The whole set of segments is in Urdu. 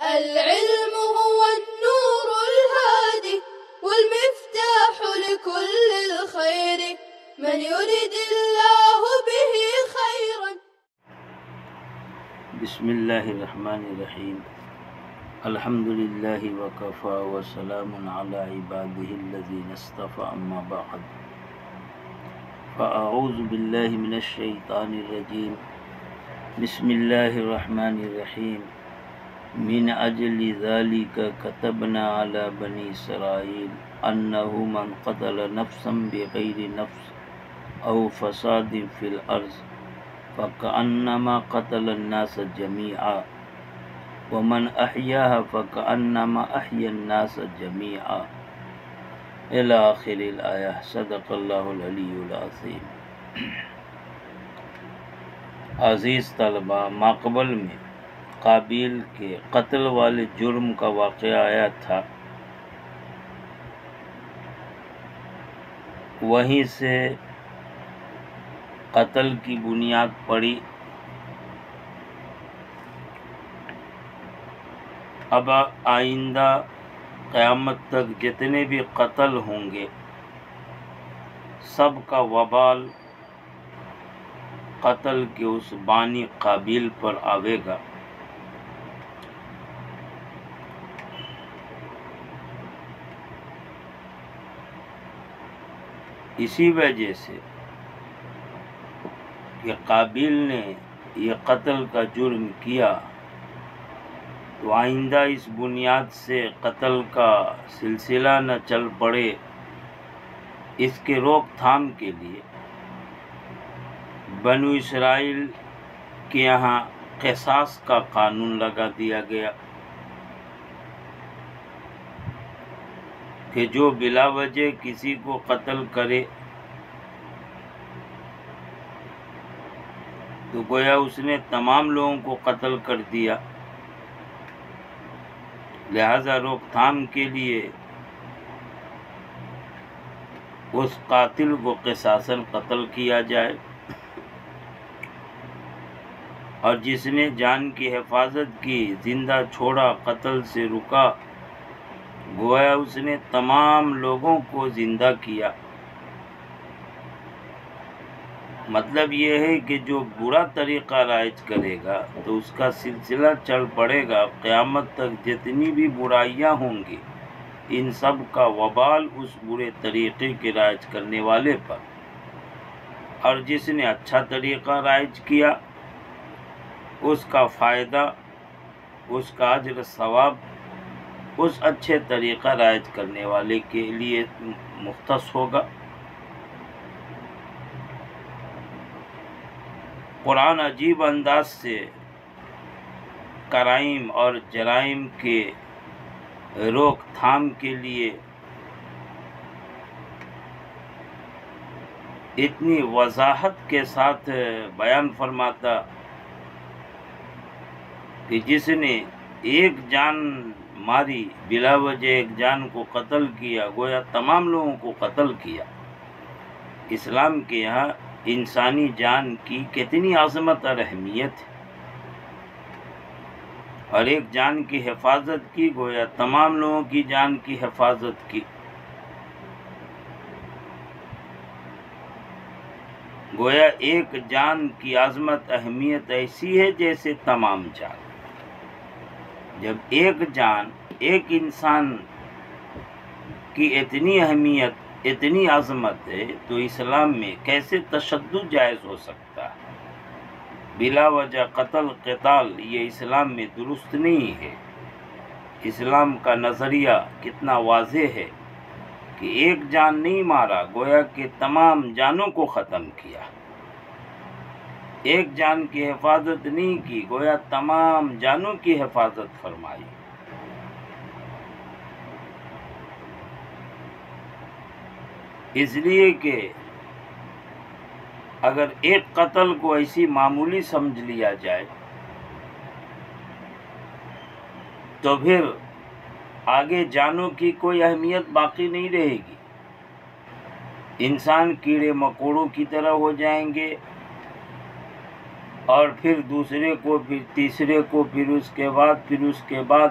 العلم هو النور الهادي والمفتاح لكل الخير من يرد الله به خيرا. بسم الله الرحمن الرحيم. الحمد لله وكفى وسلام على عباده الذين اصطفى، أما بعد، فأعوذ بالله من الشيطان الرجيم. بسم الله الرحمن الرحيم. من أجل ذلك كتبنا على بني إسرائيل أنه من قتل نفسا بغير نفس أو فساد في الأرض فكأنما قتل الناس جميعا ومن أحياها فكأنما أحيا الناس جميعا إلى آخر الآية. صدق اللہ العلی العظیم. عزیز طلبہ، ماقبل میں قابیل کے قتل والے جرم کا واقعہ آیا تھا. وہیں سے قتل کی بنیاد پڑی. اب آئندہ قیامت تک جتنے بھی قتل ہوں گے سب کا وبال قتل کے اس بانی قابیل پر آوے گا. اسی وجہ سے کہ قابیل نے یہ قتل کا جرم کیا تو آئندہ اس بنیاد سے قتل کا سلسلہ نہ چل پڑے، اس کے روک تھام کے لیے بنو اسرائیل کے یہاں قصاص کا قانون لگا دیا گیا کہ جو بلا وجہ کسی کو قتل کرے تو گویا اس نے تمام لوگوں کو قتل کر دیا. لہذا روک تھام کے لیے اس قاتل کو قصاصاً قتل کیا جائے، اور جس نے جان کی حفاظت کی، زندہ چھوڑا، قتل سے رکا، گویا اس نے تمام لوگوں کو زندہ کیا. مطلب یہ ہے کہ جو برا طریقہ رائج کرے گا تو اس کا سلسلہ چل پڑے گا. قیامت تک جتنی بھی برائیاں ہوں گی ان سب کا وبال اس برے طریقے کے رائج کرنے والے پر، اور جس نے اچھا طریقہ رائج کیا اس کا فائدہ، اس کا اجر ثواب اس اچھے طریقہ رائج کرنے والے کے لیے مختص ہوگا. قرآن عجیب انداز سے کرائم اور جرائم کے روک تھام کے لیے اتنی وضاحت کے ساتھ بیان فرماتا کہ جس نے ایک جان ماری، بلا وجہ ایک جان کو قتل کیا، گویا تمام لوگوں کو قتل کیا. اسلام کے یہاں انسانی جان کی کتنی عظمت اور اہمیت ہے، اور ایک جان کی حفاظت کی گویا تمام لوگوں کی جان کی حفاظت کی. گویا ایک جان کی عظمت اہمیت ایسی ہے جیسے تمام جان. جب ایک جان، ایک انسان کی اتنی اہمیت، اتنی عظمت ہے تو اسلام میں کیسے تشدد جائز ہو سکتا ہے؟ بلا وجہ قتل، قتال یہ اسلام میں درست نہیں ہے. اسلام کا نظریہ کتنا واضح ہے کہ ایک جان نہیں مارا، گویا کہ تمام جانوں کو ختم کیا. ایک جان کی حفاظت نہیں کی، گویا تمام جانوں کی حفاظت فرمائی. اس لیے کہ اگر ایک قتل کو ایسی معمولی سمجھ لیا جائے تو پھر آگے جانوں کی کوئی اہمیت باقی نہیں رہے گی. انسان کیڑے مکوڑوں کی طرح ہو جائیں گے، اور پھر دوسرے کو، پھر تیسرے کو، پھر اس کے بعد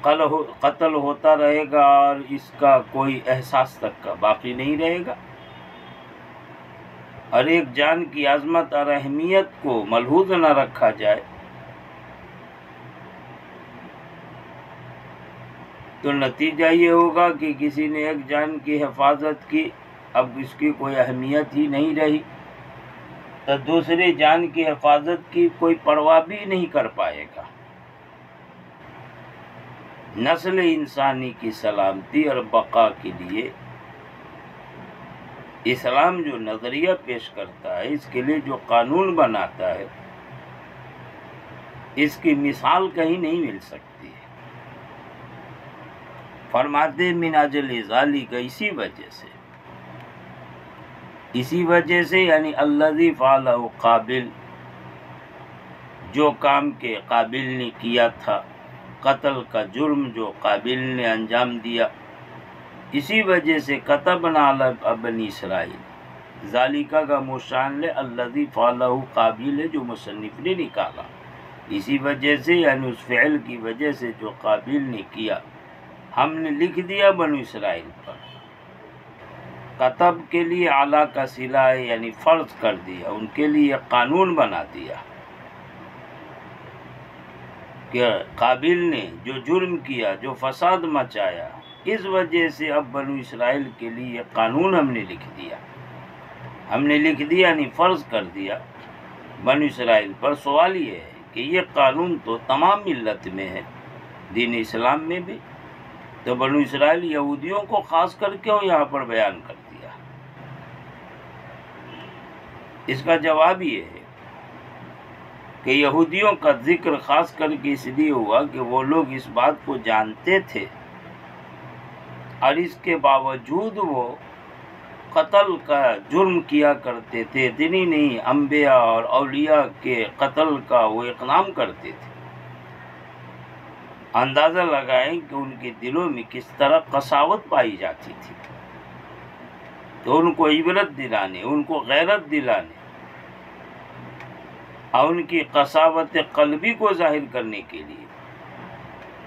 قتل ہوتا رہے گا اور اس کا کوئی احساس تک کا باقی نہیں رہے گا. اور ایک جان کی عظمت اور اہمیت کو ملحوظ نہ رکھا جائے تو نتیجہ یہ ہوگا کہ کسی نے ایک جان کی حفاظت کی، اب اس کی کوئی اہمیت ہی نہیں رہی، تو دوسری جان کی حفاظت کی کوئی پرواہ بھی نہیں کر پائے گا. نسل انسانی کی سلامتی اور بقا کے لیے اسلام جو نظریہ پیش کرتا ہے، اس کے لیے جو قانون بناتا ہے، اس کی مثال کہیں نہیں مل سکتی ہے. فرماتے من اجل ذالک، اسی وجہ سے یعنی الذی فعلہ قابل، جو کام کے قابل نے کیا تھا، قتل کا جرم جو قابل نے انجام دیا، اسی وجہ سے کتبنا علی بنی اسرائیل، ذالکہ کا مشان لے الذی فعلہ قابل ہے جو مصنف نے نکالا، اسی وجہ سے یعنی اس فعل کی وجہ سے جو قابل نے کیا، ہم نے لکھ دیا بنی اسرائیل پر. کتب کے لیے اعلیٰ کا صلہ ہے یعنی فرض کر دیا، ان کے لیے قانون بنا دیا کہ قابل نے جو جرم کیا، جو فساد مچایا، اس وجہ سے اب بنی اسرائیل کے لیے قانون ہم نے لکھ دیا. ہم نے لکھ دیا یعنی فرض کر دیا بنی اسرائیل پر. سوال یہ ہے کہ یہ قانون تو تمام ملت میں ہے، دین اسلام میں بھی، تو بنی اسرائیل یہودیوں کو خاص کر کیوں یہاں پر بیان کر دیا؟ اس کا جواب یہ ہے کہ یہودیوں کا ذکر خاص کر کے اس لیے ہوا کہ وہ لوگ اس بات کو جانتے تھے اور اس کے باوجود وہ قتل کا جرم کیا کرتے تھے. اتنی نہیں، انبیاء اور اولیاء کے قتل کا وہ اقدام کرتے تھے. اندازہ لگائیں کہ ان کے دلوں میں کس طرح قساوت پائی جاتی تھی. تو ان کو عبرت دلانے، ان کو غیرت دلانے اور ان کی قساوت قلبی کو ظاہر کرنے کے لیے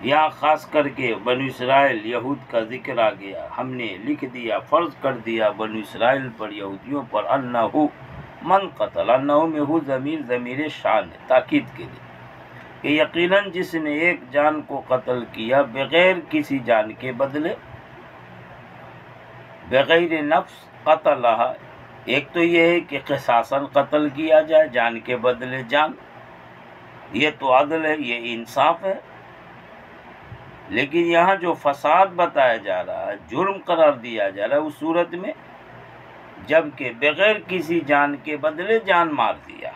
یہاں خاص کر کے بنی اسرائیل یہود کا ذکر آ گیا. ہم نے لکھ دیا، فرض کر دیا بنی اسرائیل پر، یہودیوں پر، انہو من قتل، انہو میں ہو ضمیر شان ہے تاکید کے لیے کہ یقیناً جس نے ایک جان کو قتل کیا بغیر کسی جان کے بدلے، بغیر نفس قتلہ، ایک تو یہ ہے کہ قصاصاً قتل کیا جائے، جان کے بدلے جان، یہ تو عدل ہے، یہ انصاف ہے. لیکن یہاں جو فساد بتایا جا رہا ہے، جرم قرار دیا جا رہا ہے، اس صورت میں جبکہ بغیر کسی جان کے بدلے جان مار دیا.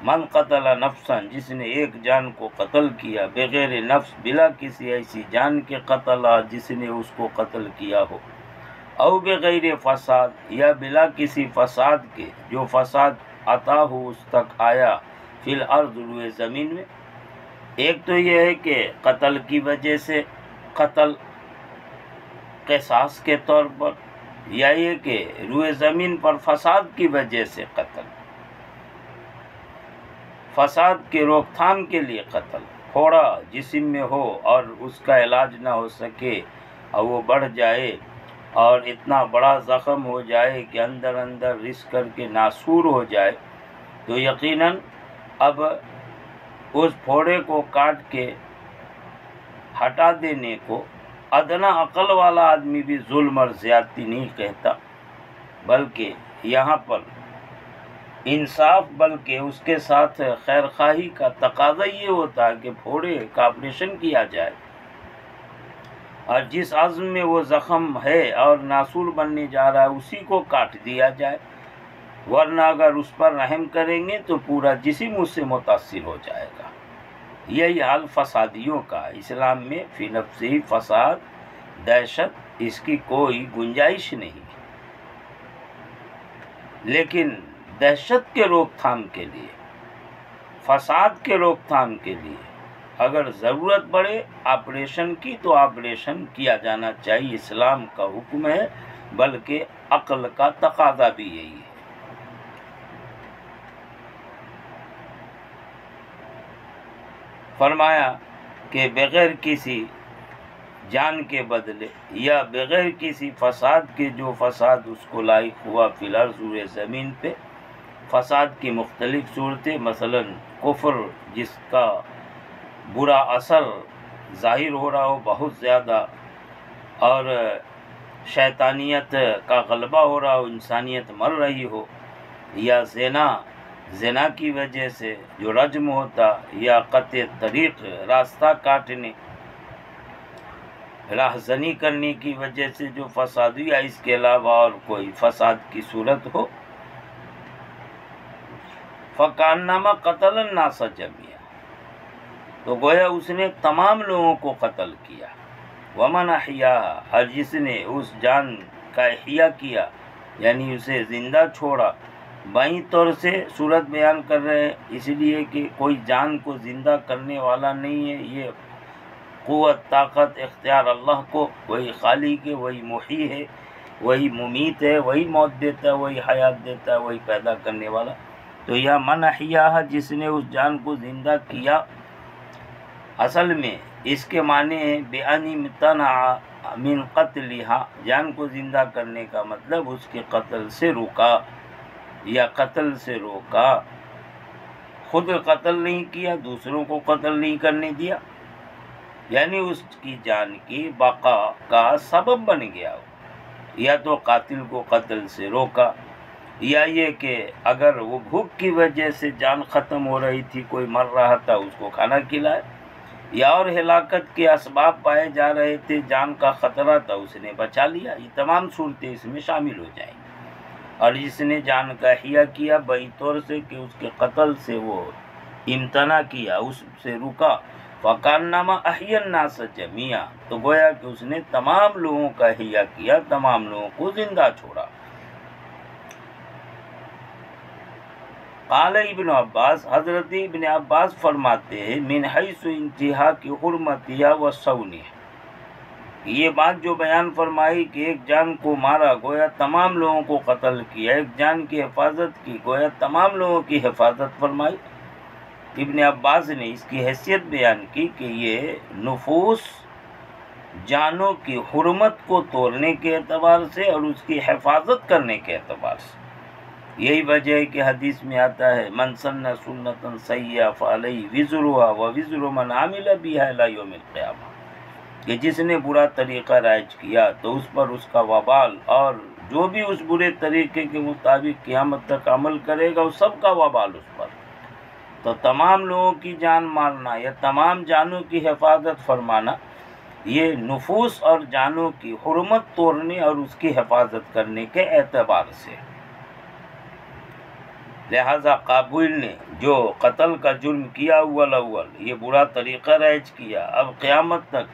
من قتل نفسا، جس نے ایک جان کو قتل کیا، بغیر نفس، بلا کسی ایسی جان کے قتل جس نے اس کو قتل کیا ہو، او بغیر فساد، یا بلا کسی فساد کے، جو فساد عطا ہو اس تک آیا، فی الارض، روئے زمین میں. ایک تو یہ ہے کہ قتل کی وجہ سے قتل قصاص کے طور پر، یا یہ کہ روئے زمین پر فساد کی وجہ سے قتل، فساد کے روک تھام کے لیے قتل. پھوڑا جسم میں ہو اور اس کا علاج نہ ہو سکے اور وہ بڑھ جائے اور اتنا بڑا زخم ہو جائے کہ اندر اندر رس کر کے ناسور ہو جائے، تو یقیناً اب اس پھوڑے کو کاٹ کے ہٹا دینے کو ادنا عقل والا آدمی بھی ظلم اور زیادتی نہیں کہتا، بلکہ یہاں پر انصاف، بلکہ اس کے ساتھ خیر خواہی کا تقاضا یہ ہوتا ہے کہ پھوڑے کا آپریشن کیا جائے اور جس عظم میں وہ زخم ہے اور ناسور بننے جا رہا ہے اسی کو کاٹ دیا جائے، ورنہ اگر اس پر رحم کریں گے تو پورا جسم اس سے متاثر ہو جائے گا. یہی حال فسادیوں کا. اسلام میں فی نفسی فساد، دہشت، اس کی کوئی گنجائش نہیں. لیکن دہشت کے روک تھام کے لیے، فساد کے روک تھام کے لیے اگر ضرورت پڑے آپریشن کی تو آپریشن کیا جانا چاہیے. اسلام کا حکم ہے، بلکہ عقل کا تقاضا بھی یہی ہے. فرمایا کہ بغیر کسی جان کے بدلے یا بغیر کسی فساد کے جو فساد اس کو لاحق ہوا فی الارض روئے زمین پہ، فساد کی مختلف صورتیں، مثلا کفر جس کا برا اثر ظاہر ہو رہا ہو بہت زیادہ، اور شیطانیت کا غلبہ ہو رہا ہو، انسانیت مر رہی ہو، یا زنا کی وجہ سے جو رجم ہوتا، یا قطع طریق راستہ کاٹنے، راہزنی کرنے کی وجہ سے جو فساد یا اس کے علاوہ اور کوئی فساد کی صورت ہو، فَكَأَنَّمَا قَتَلَ النَّاسَ جَمِيعًا، تو گویا اس نے تمام لوگوں کو قتل کیا۔ وَمَنْ أَحْيَاهَا، اور جس نے اس جان کا احیاء کیا یعنی اسے زندہ چھوڑا، بائیں طور سے صورت بیان کر رہے ہیں، اس لیے کہ کوئی جان کو زندہ کرنے والا نہیں ہے، یہ قوت طاقت اختیار اللہ کو، وہی خالق ہے، وہی محیی ہے، وہی ممیت ہے، وہی موت دیتا ہے، وہی حیات دیتا ہے، وہی پیدا کرنے والا۔ تو یہ من احیاها، جس نے اس جان کو زندہ کیا، اصل میں اس کے معنی ہے بِأَنِ امْتَنَعَ مِنْ قَتْلِهَا، جان کو زندہ کرنے کا مطلب اس کے قتل سے روکا یا قتل سے روکا، خود قتل نہیں کیا، دوسروں کو قتل نہیں کرنے دیا، یعنی اس کی جان کی بقا کا سبب بن گیا ہو، یا تو قاتل کو قتل سے روکا، یا یہ کہ اگر وہ بھوک کی وجہ سے جان ختم ہو رہی تھی، کوئی مر رہا تھا، اس کو کھانا کھلائے، یا اور ہلاکت کے اسباب پائے جا رہے تھے، جان کا خطرہ تھا، اس نے بچا لیا۔ یہ تمام صورتیں اس میں شامل ہو جائیں گی۔ اور جس نے جان کا احیاء کیا بئی طور سے کہ اس کے قتل سے وہ امتناع کیا، اس سے رکا، فَكَأَنَّمَا أَحْيَا النَّاسَ جَمِيعًا، تو گویا کہ اس نے تمام لوگوں کا احیاء کیا، تمام لوگوں کو زندہ چھوڑا۔ قال ابن عباس، حضرت ابن عباس فرماتے ہیں من حیث انتہاک حرمتها وصونها، یہ بات جو بیان فرمائی کہ ایک جان کو مارا گویا تمام لوگوں کو قتل کیا، ایک جان کی حفاظت کی گویا تمام لوگوں کی حفاظت فرمائی۔ ابن عباس نے اس کی حیثیت بیان کی کہ یہ نفوس جانوں کی حرمت کو توڑنے کے اعتبار سے اور اس کی حفاظت کرنے کے اعتبار سے، یہی وجہ ہے کہ حدیث میں آتا ہے من سن سنتا سیئۃ فعلیہ وزرها ووزر من عمل بها الی یوم القیامہ، کہ جس نے برا طریقہ رائج کیا تو اس پر اس کا وبال، اور جو بھی اس برے طریقے کے مطابق قیامت تک عمل کرے گا اس سب کا وبال اس پر۔ تو تمام لوگوں کی جان مارنا یا تمام جانوں کی حفاظت فرمانا، یہ نفوس اور جانوں کی حرمت توڑنے اور اس کی حفاظت کرنے کے اعتبار سے۔ لہذا قابیل نے جو قتل کا جرم کیا اول یہ برا طریقہ رائج کیا، اب قیامت تک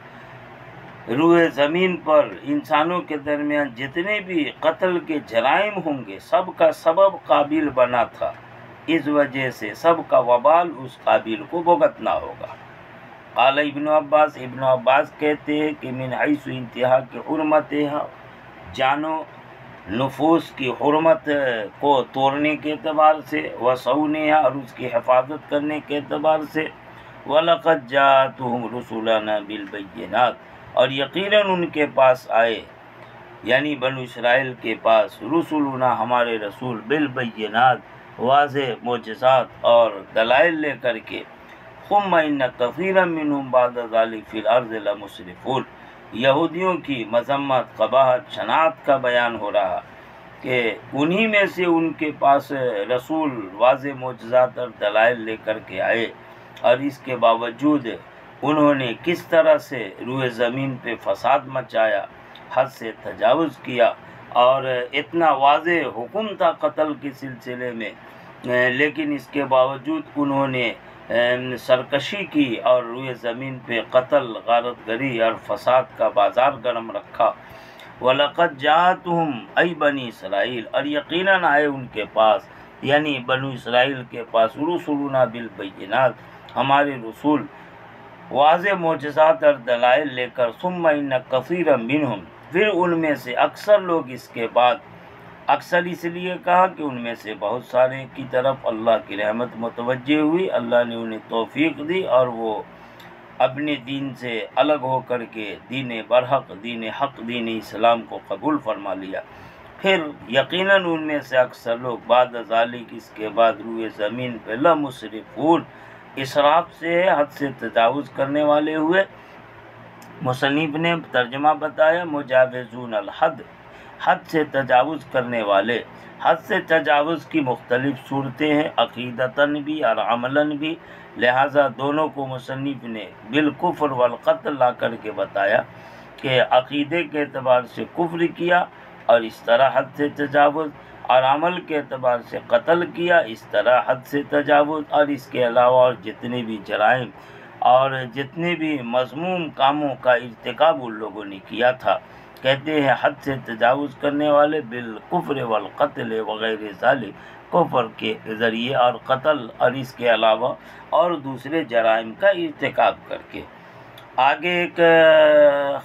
روئے زمین پر انسانوں کے درمیان جتنے بھی قتل کے جرائم ہوں گے سب کا سبب قابیل بنا تھا، اس وجہ سے سب کا وبال اس قابیل کو بھگتنا ہوگا۔ قال ابن عباس کہتے ہیں کہ من حیث انتہا کی حرمتها، جانوں نفوس کی حرمت کو توڑنے کے اعتبار سے، وصونها، اور اس کی حفاظت کرنے کے اعتبار سے، وَلَقَدْ جَاءَتْهُمْ رُسُلُنَا بِالْبَيِّنَاتِ، اور یقیناً ان کے پاس آئے یعنی بنو اسرائیل کے پاس رسولنا، ہمارے رسول، بالبینات، واضح معجزات اور دلائل لے کر کے، ثم ان کثیرا منهم بعد ذلك فی الارض لمسرفون، یہودیوں کی مذمت، قباحت، شناعت کا بیان ہو رہا کہ انہی میں سے ان کے پاس رسول واضح معجزات اور دلائل لے کر کے آئے، اور اس کے باوجود انہوں نے کس طرح سے روئے زمین پہ فساد مچایا، حد سے تجاوز کیا، اور اتنا واضح حکم تھا قتل کے سلسلے میں، لیکن اس کے باوجود انہوں نے سرکشی کی اور روئے زمین پہ قتل، غارت گری اور فساد کا بازار گرم رکھا۔ وَلَقَدْ جَاءَتْهُمْ أَيْ بنی اسرائیل، اور یقیناً آئے ان کے پاس یعنی بنو اسرائیل کے پاس رسولنا بالبینات، ہمارے رسول واضح معجزات اور دلائل لے کر، ثم ان کثیرا منہم، پھر ان میں سے اکثر لوگ، اس کے بعد اکثر اس لیے کہا کہ ان میں سے بہت سارے کی طرف اللہ کی رحمت متوجہ ہوئی، اللہ نے انہیں توفیق دی اور وہ اپنے دین سے الگ ہو کر کے دین برحق، دین حق، دین اسلام کو قبول فرما لیا، پھر یقیناً ان میں سے اکثر لوگ بعد ذالک، اس کے بعد روئے زمین پہ لمسرفون، اسراف سے حد سے تجاوز کرنے والے ہوئے۔ مصنف نے ترجمہ بتایا مجاوزون الحد، حد سے تجاوز کرنے والے۔ حد سے تجاوز کی مختلف صورتیں ہیں، عقیدتاً بھی اور عملاً بھی، لہٰذا دونوں کو مصنف نے بالکفر والقتل لا کر کے بتایا کہ عقیدے کے اعتبار سے کفر کیا اور اس طرح حد سے تجاوز، اور عمل کے اعتبار سے قتل کیا، اس طرح حد سے تجاوز، اور اس کے علاوہ اور جتنے بھی جرائم اور جتنے بھی مذموم کاموں کا ارتکاب ان لوگوں نے کیا تھا، کہتے ہیں حد سے تجاوز کرنے والے بالکفر والقتل وغیر ذالک، کفر کے ذریعے اور قتل اور اس کے علاوہ اور دوسرے جرائم کا ارتکاب کر کے۔ آگے ایک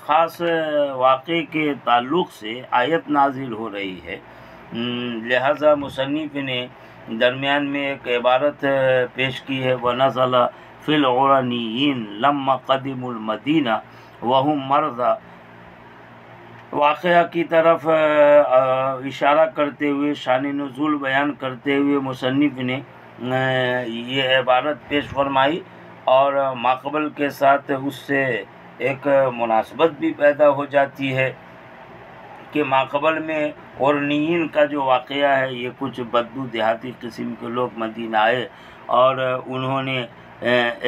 خاص واقعے کے تعلق سے آیت نازل ہو رہی ہے، لہذا مصنف نے درمیان میں ایک عبارت پیش کی ہے، وَنَزَلَ فِي الْعُرَنِيِّينَ لَمَّا قَدِمُوا الْمَدِينَةَ وَهُمْ مَرْضَىٰ۔ واقعہ کی طرف اشارہ کرتے ہوئے، شان نزول بیان کرتے ہوئے مصنف نے یہ عبارت پیش فرمائی، اور ماقبل کے ساتھ اس سے ایک مناسبت بھی پیدا ہو جاتی ہے کہ ماقبل میں عرنیین کا جو واقعہ ہے، یہ کچھ بدو دیہاتی قسم کے لوگ مدینہ آئے اور انہوں نے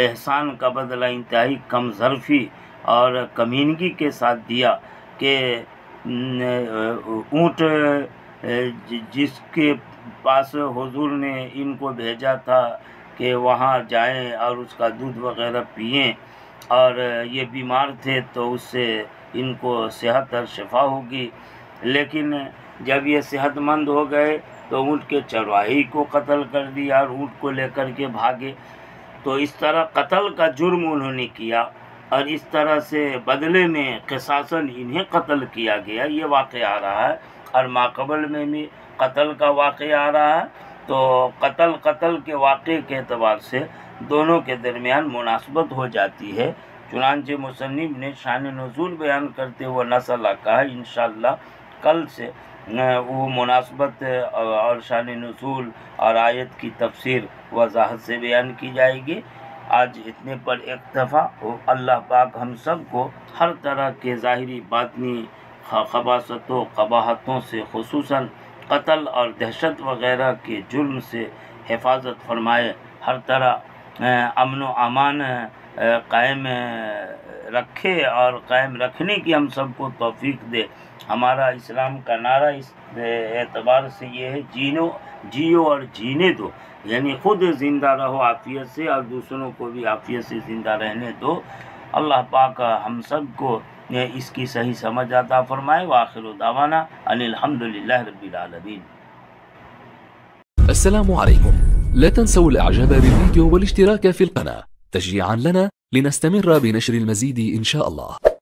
احسان کا بدلہ انتہائی کم ظرفی اور کمینگی کے ساتھ دیا کہ اونٹ جس کے پاس حضور نے ان کو بھیجا تھا کہ وہاں جائیں اور اس کا دودھ وغیرہ پئیں، اور یہ بیمار تھے تو اس سے ان کو صحت اور شفا ہوگی، لیکن جب یہ صحت مند ہو گئے تو اونٹ کے چرواہی کو قتل کر دیا اور اونٹ کو لے کر کے بھاگے۔ تو اس طرح قتل کا جرم انہوں نے کیا، اور اس طرح سے بدلے میں قصاصاً انہیں قتل کیا گیا، یہ واقعہ آ رہا ہے، اور ماقبل میں بھی قتل کا واقعہ آ رہا ہے۔ تو قتل کے واقعے کے اعتبار سے دونوں کے درمیان مناسبت ہو جاتی ہے، چنانچہ مصنف نے شان نزول بیان کرتے ہوئے نسل کہا، انشاءاللہ کل سے وہ مناسبت اور شان نزول اور آیت کی تفسیر وضاحت سے بیان کی جائے گی۔ آج اتنے پر اکتفا ہو۔ اللہ پاک ہم سب کو ہر طرح کے ظاہری باطنی خباثتوں قباحتوں سے، خصوصاً قتل اور دہشت وغیرہ کے جرم سے حفاظت فرمائے، ہر طرح امن و امان قائم رکھے اور قائم رکھنے کی ہم سب کو توفیق دے۔ ہمارا اسلام کا نعرہ اس اعتبار سے یہ ہے، جیو اور جینے دو، یعنی خود زندہ رہو عافیت سے اور دوسروں کو بھی عافیت سے زندہ رہنے دو۔ اللہ پاک ہم سب کو اس کی صحیح سمجھ عطا فرمائے۔ وآخر دعوانا ان الحمدللہ رب العالمین۔ السلام عليكم، لا تنسوا الاعجاب بالفيديو والاشتراك في القناة تشجيعا لنا لنستمر بنشر المزيد إن شاء الله.